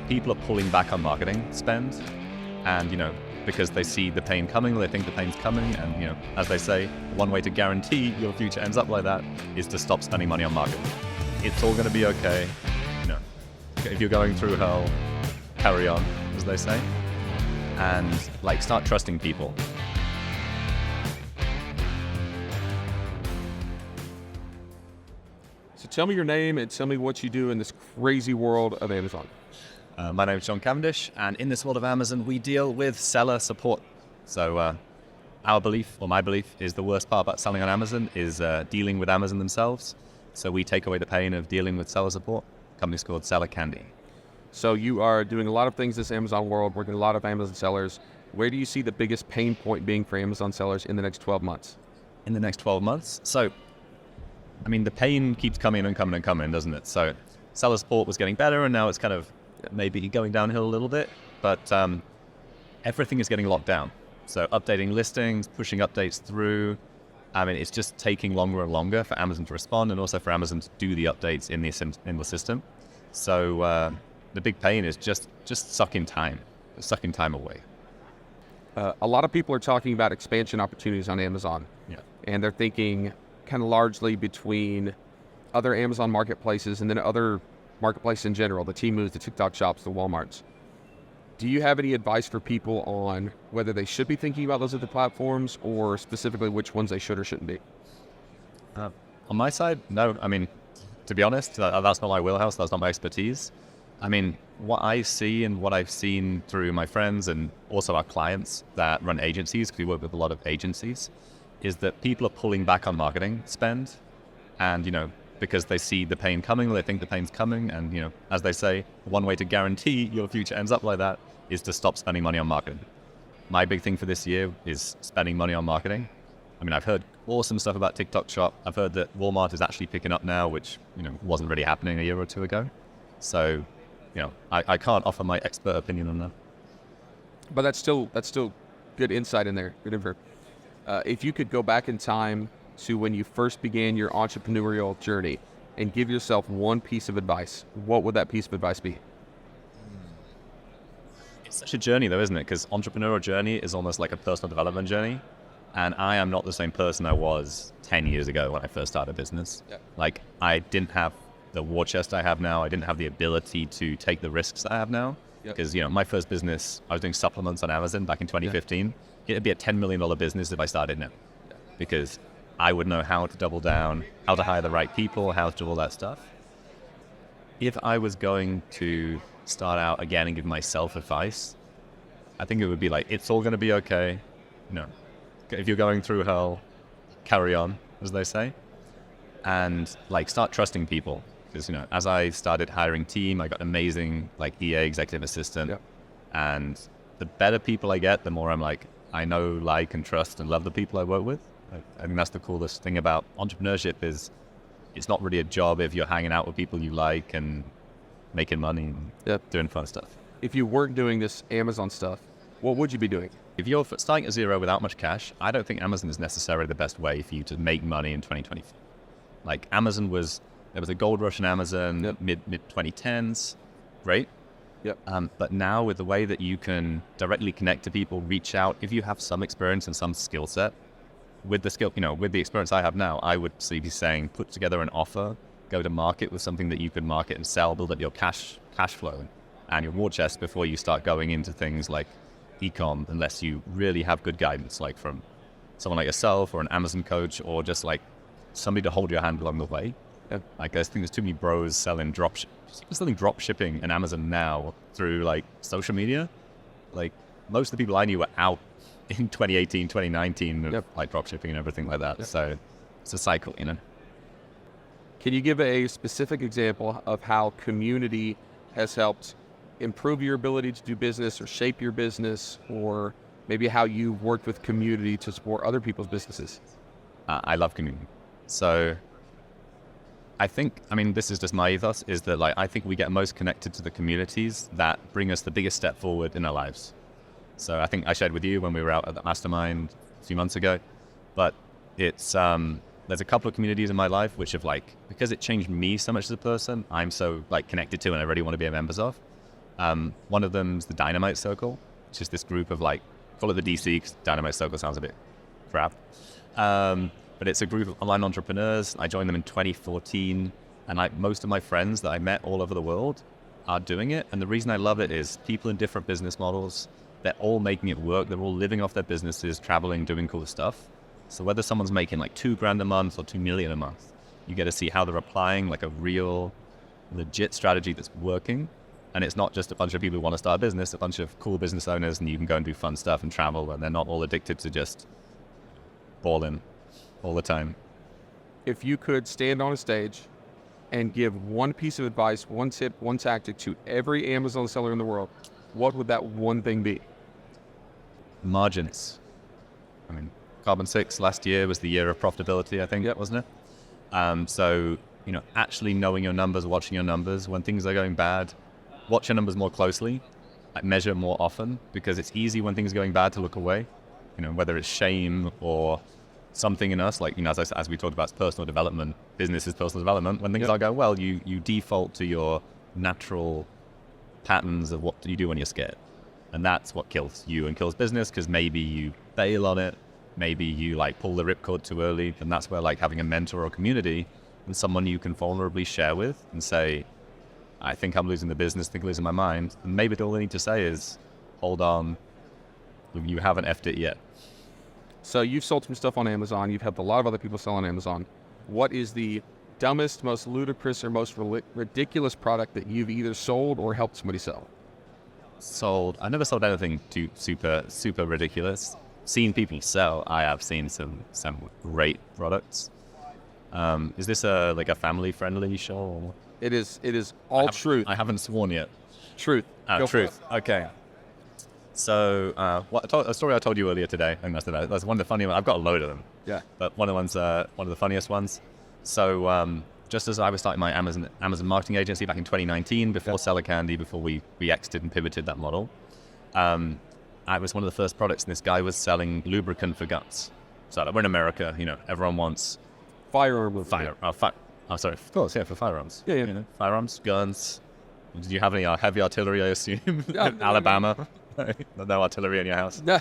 people are pulling back on marketing spend, and because they see the pain coming, they think the pain's coming, and as they say, one way to guarantee your future ends up like that is to stop spending money on marketing. It's all going to be okay. If you're going through hell, carry on, as they say, and start trusting people. So tell me your name and tell me what you do in this crazy world of Amazon. My name is Cavendish, and in this world of Amazon, we deal with seller support. So our belief, or my belief, is the worst part about selling on Amazon is dealing with Amazon themselves. So we take away the pain of dealing with seller support. The company's called Seller Candy. So you are doing a lot of things in this Amazon world, working with a lot of Amazon sellers. Where do you see the biggest pain point being for Amazon sellers in the next 12 months? In the next 12 months? So, the pain keeps coming and coming and coming, doesn't it? So seller support was getting better, and now it's kind of maybe going downhill a little bit, but everything is getting locked down. So updating listings, pushing updates through, it's just taking longer and longer for Amazon to respond, and also for Amazon to do the updates in the system. So the big pain is just sucking time away. A lot of people are talking about expansion opportunities on Amazon. Yeah. And they're thinking kind of largely between other Amazon marketplaces and then other marketplaces in general, the Temus, the TikTok shops, the Walmarts. Do you have any advice for people on whether they should be thinking about those other platforms, or specifically which ones they should or shouldn't be? On my side, no. To be honest, that's not my wheelhouse. That's not my expertise. What I see and what I've seen through my friends and also our clients that run agencies, because we work with a lot of agencies, is that people are pulling back on marketing spend, and because they see the pain coming, they think the pain's coming, and as they say, one way to guarantee your future ends up like that is to stop spending money on marketing. My big thing for this year is spending money on marketing. I've heard awesome stuff about TikTok Shop. I've heard that Walmart is actually picking up now, which wasn't really happening a year or two ago. So I can't offer my expert opinion on that. But that's still good insight in there. Good info. If you could go back in time to when you first began your entrepreneurial journey and give yourself one piece of advice, what would that piece of advice be? It's such a journey though, isn't it? Because entrepreneurial journey is almost like a personal development journey. And I am not the same person I was 10 years ago when I first started a business. Yeah. I didn't have the war chest I have now. I didn't have the ability to take the risks that I have now. Because, my first business, I was doing supplements on Amazon back in 2015. Yeah. It'd be a $10 million business if I started now. Yeah. Because I would know how to double down, how to hire the right people, how to do all that stuff. If I was going to start out again and give myself advice, I think it would be it's all going to be okay. If you're going through hell, carry on, as they say. And start trusting people. Because, as I started hiring team, I got amazing EA, executive assistant. Yep. And the better people I get, the more I'm I know, like, and trust and love the people I work with. I think that's the coolest thing about entrepreneurship is it's not really a job if you're hanging out with people you like and making money and doing fun stuff. If you weren't doing this Amazon stuff, what would you be doing? If you're starting at zero without much cash, I don't think Amazon is necessarily the best way for you to make money in 2024. Amazon there was a gold rush in Amazon, mid 2010s, great. Yep. But now with the way that you can directly connect to people, reach out, if you have some experience and some skill set, with the experience I have now, I would be saying, put together an offer, go to market with something that you can market and sell, build up your cash flow and your war chest before you start going into things like e-com, unless you really have good guidance, from someone like yourself or an Amazon coach, or just somebody to hold your hand along the way. Yeah. I think there's too many bros selling drop shipping in Amazon now through social media. Most of the people I knew were out in 2018, 2019 of drop shipping and everything like that. Yep. So it's a cycle, Can you give a specific example of how community has helped improve your ability to do business or shape your business, or maybe how you've worked with community to support other people's businesses? I love community. So I think, this is just my ethos, is that I think we get most connected to the communities that bring us the biggest step forward in our lives. So I think I shared with you when we were out at the mastermind a few months ago, but it's, there's a couple of communities in my life which have because it changed me so much as a person, I'm so connected to and I really want to be a member of. One of them's the Dynamite Circle, which is this group of like, call it the DC, because Dynamite Circle sounds a bit crap. But it's a group of online entrepreneurs. I joined them in 2014, and like most of my friends that I met all over the world are doing it. And the reason I love it is people in different business models, they're all making it work. They're all living off their businesses, traveling, doing cool stuff. So whether someone's making like $2,000 a month or 2 million a month, you get to see how they're applying like a real legit strategy that's working. And it's not just a bunch of people who want to start a business, a bunch of cool business owners, and you can go and do fun stuff and travel, and they're not all addicted to just balling all the time. If you could stand on a stage and give one piece of advice, one tip, one tactic to every Amazon seller in the world, what would that one thing be? Margins. I mean, Carbon 6 last year was the year of profitability, I think, wasn't it? So, actually knowing your numbers, watching your numbers, when things are going bad, watch your numbers more closely, like measure more often, because it's easy when things are going bad to look away, whether it's shame or something in us, like, as we talked about, personal development, business is personal development. When things are going well, you default to your natural patterns of what you do when you're scared. And that's what kills you and kills business, because maybe you bail on it, maybe you like pull the ripcord too early. And that's where like having a mentor or community and someone you can vulnerably share with and say, I think I'm losing the business, I think I'm losing my mind. And maybe all they need to say is, hold on, you haven't effed it yet. So you've sold some stuff on Amazon. You've helped a lot of other people sell on Amazon. What is the dumbest, most ludicrous, or most ridiculous product that you've either sold or helped somebody sell? Sold. I never sold anything too super ridiculous. Seen people sell. I have seen some great products. Is this a family-friendly show? Or? It is all truth. I haven't sworn yet. Truth. Truth. Okay. So, a story I told you earlier today, and that's one of the funny ones. I've got a load of them. Yeah. But one of the funniest ones. So, just as I was starting my Amazon marketing agency back in 2019, before Seller Candy, before we exited and pivoted that model, I was one of the first products, and this guy was selling lubricant for guns. So we're in America, everyone wants firearm. Sorry, of course, for firearms. Yeah. Firearms, guns. Did you have any heavy artillery, I assume? Alabama? No artillery in your house? No,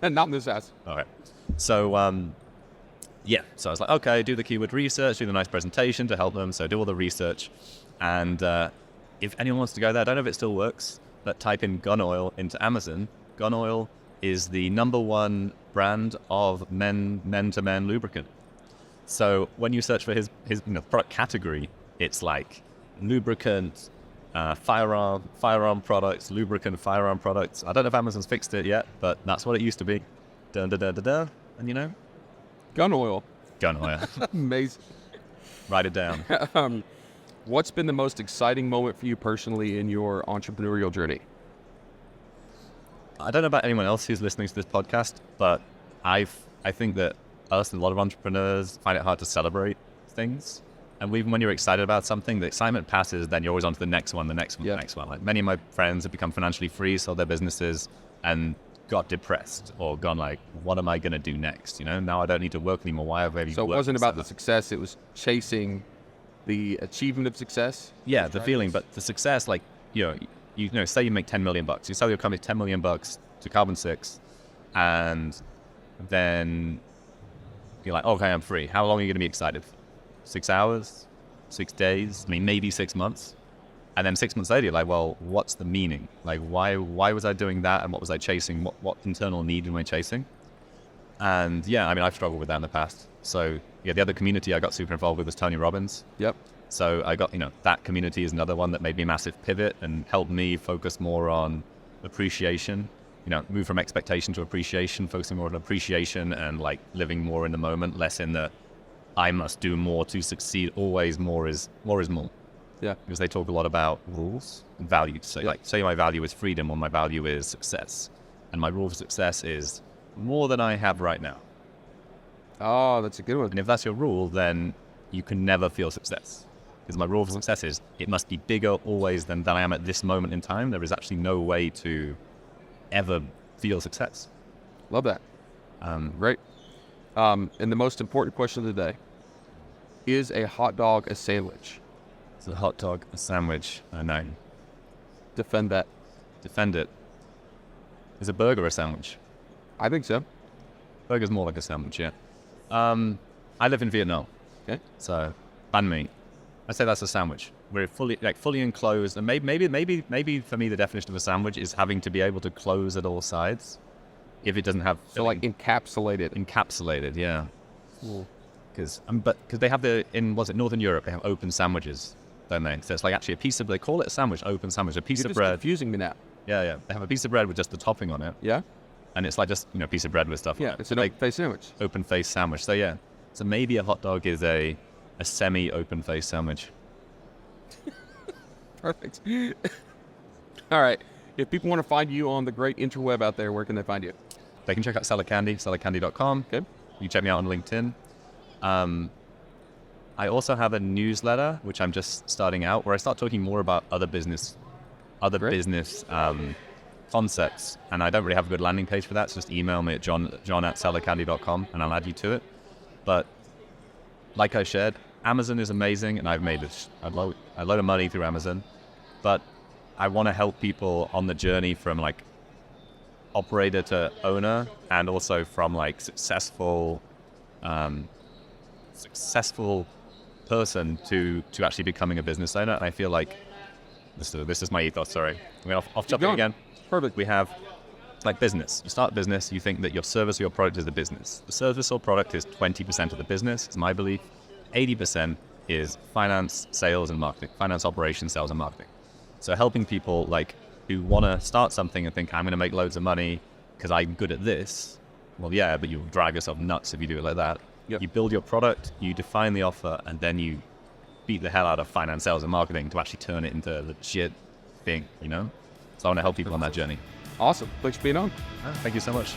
not in this house. Okay. So, so I was like, okay, do the keyword research, do the nice presentation to help them. So do all the research. And if anyone wants to go there, I don't know if it still works, but type in gun oil into Amazon. Gun oil is the #1 brand of men-to-men lubricant. So when you search for his product category, it's like lubricant, firearm products, lubricant firearm products. I don't know if Amazon's fixed it yet, but that's what it used to be. And gun oil. Gun oil. Amazing. Write it down. What's been the most exciting moment for you personally in your entrepreneurial journey? I don't know about anyone else who's listening to this podcast, but I think that us and a lot of entrepreneurs find it hard to celebrate things. And even when you're excited about something, the excitement passes, then you're always on to the next one. Like many of my friends have become financially free, sold their businesses, and got depressed or gone like, what am I going to do next? Now I don't need to work anymore. Why have I So it wasn't about the success, it was chasing the achievement of success? Yeah, the feeling, but the success, like, say you make $10 million. You sell your company $10 million to Carbon 6, and then you're like, okay, I'm free. How long are you going to be excited? 6 hours? 6 days? I mean, maybe 6 months. And then 6 months later, you're like, well, what's the meaning? Like, why was I doing that? And what was I chasing? What internal need am I chasing? And I've struggled with that in the past. So the other community I got super involved with was Tony Robbins. Yep. So I got, that community is another one that made me a massive pivot and helped me focus more on appreciation, move from expectation to appreciation, focusing more on appreciation and like living more in the moment, less in the I must do more to succeed. Always more is more. Yeah. Because they talk a lot about rules and values. So say my value is freedom or my value is success. And my rule for success is more than I have right now. Oh, that's a good one. And if that's your rule, then you can never feel success. Because my rule for success is it must be bigger always than I am at this moment in time. There is actually no way to ever feel success. Love that. Great. And the most important question of the day, is a hot dog a sandwich? Is a hot dog a sandwich? No. Defend that. Defend it. Is a burger a sandwich? I think so. Burger's more like a sandwich, yeah. I live in Vietnam. Okay. So, banh mi. I say that's a sandwich. We're fully enclosed, and maybe for me the definition of a sandwich is having to be able to close at all sides. If it doesn't have So like encapsulated. Encapsulated, yeah. Cool. Because they have Northern Europe, they have open sandwiches, don't they? So it's like actually a piece of, they call it a sandwich, open sandwich, a piece You're of just bread. confusing me now. Yeah. They have a piece of bread with just the topping on it, Yeah. and it's like just a piece of bread with stuff. Yeah. on it. It's an Like open face sandwich. open face sandwich. So yeah, so maybe a hot dog is a semi open face sandwich. Perfect. All right. If people want to find you on the great interweb out there, where can they find you? They can check out sellercandy.com. Okay. You can check me out on LinkedIn. I also have a newsletter, which I'm just starting out, where I start talking more about other business concepts. And I don't really have a good landing page for that, so just email me at john@sellercandy.com and I'll add you to it. But like I shared, Amazon is amazing, and I've made a load of money through Amazon. But I want to help people on the journey from like operator to owner, and also from like successful person to actually becoming a business owner. And I feel like this is my ethos. Sorry, I'm off topic again. Perfect. We have like business. You start a business, you think that your service or your product is the business. The service or product is 20% of the business, it's my belief. 80% is finance, sales, and marketing. Finance, operations, sales, and marketing. So helping people like who want to start something and think, I'm going to make loads of money because I'm good at this. Well, yeah, but you'll drive yourself nuts if you do it like that. Yep. You build your product, you define the offer, and then you beat the hell out of finance, sales, and marketing to actually turn it into a legit thing, So I want to help people on that journey. Awesome. Thanks for being on. Thank you so much.